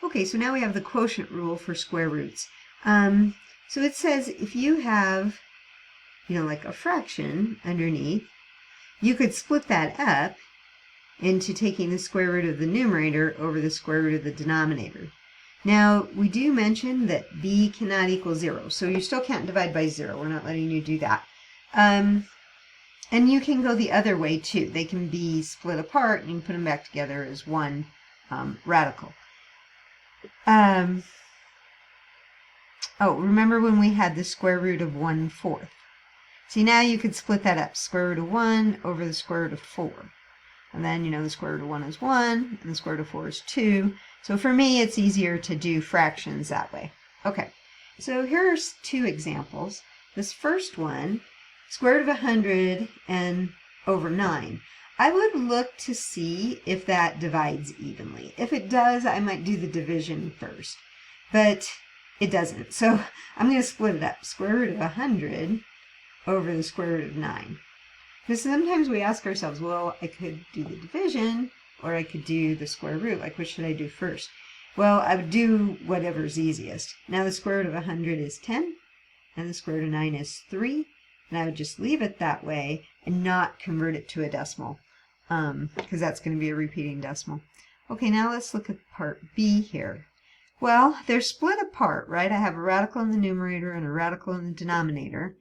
Okay, so now we have the quotient rule for square roots. So it says if you have, like a fraction underneath, you could split that up into taking the square root of the numerator over the square root of the denominator. Now, we do mention that b cannot equal 0, so you still can't divide by 0. We're not letting you do that. And you can go the other way, too. They can be split apart, and you can put them back together as one radical. Oh, remember when we had the square root of 1/4? See, now you could split that up. Square root of 1 over the square root of 4. And then, the square root of 1 is 1, and the square root of 4 is 2. So for me, it's easier to do fractions that way. Okay, so here's two examples. This first one, square root of 100 and over 9. I would look to see if that divides evenly. If it does, I might do the division first. But it doesn't. So I'm going to split it up. Square root of 100 over the square root of 9. Because sometimes we ask ourselves, well, I could do the division, or I could do the square root. Like, what should I do first? Well, I would do whatever's easiest. Now the square root of 100 is 10, and the square root of 9 is 3. And I would just leave it that way and not convert it to a decimal, because that's going to be a repeating decimal. Okay, now let's look at part B here. Well, they're split apart, right? I have a radical in the numerator and a radical in the denominator.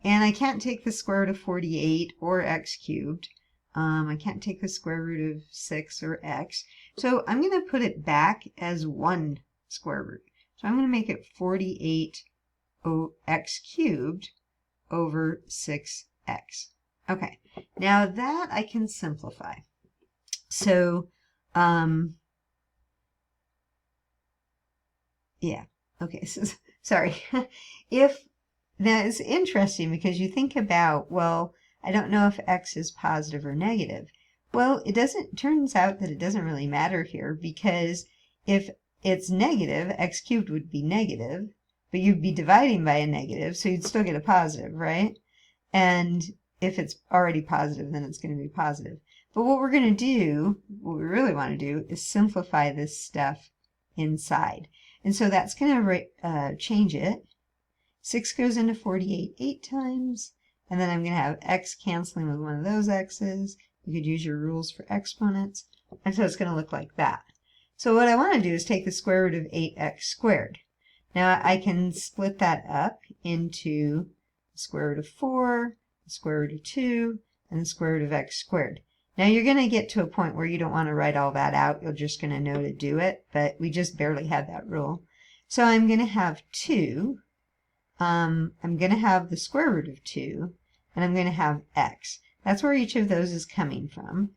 And I can't take the square root of 48 or x cubed. I can't take the square root of 6 or x. So I'm going to put it back as one square root. So I'm going to make it 48 x cubed over 6x. Okay, now that I can simplify. So, yeah, okay, so, sorry. That is interesting because you think about, well, I don't know if x is positive or negative. Well, it turns out that it doesn't really matter here, because if it's negative, x cubed would be negative, but you'd be dividing by a negative, so you'd still get a positive, right? And if it's already positive, then it's going to be positive. But what we're going to do, what we really want to do, is simplify this stuff inside. And so that's going to change it. 6 goes into 48 8 times, and then I'm going to have x canceling with one of those x's. You could use your rules for exponents, and so it's going to look like that. So what I want to do is take the square root of 8x squared. Now I can split that up into the square root of 4, the square root of 2, and the square root of x squared. Now you're going to get to a point where you don't want to write all that out. You're just going to know to do it, but we just barely had that rule. So I'm going to have 2. I'm going to have the square root of 2, and I'm going to have x. That's where each of those is coming from.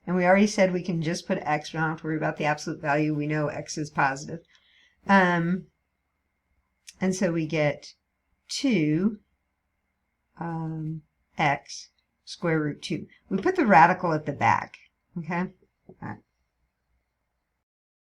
And we already said we can just put x. We don't have to worry about the absolute value. We know x is positive. And so we get 2 x square root 2. We put the radical at the back. Okay? All right.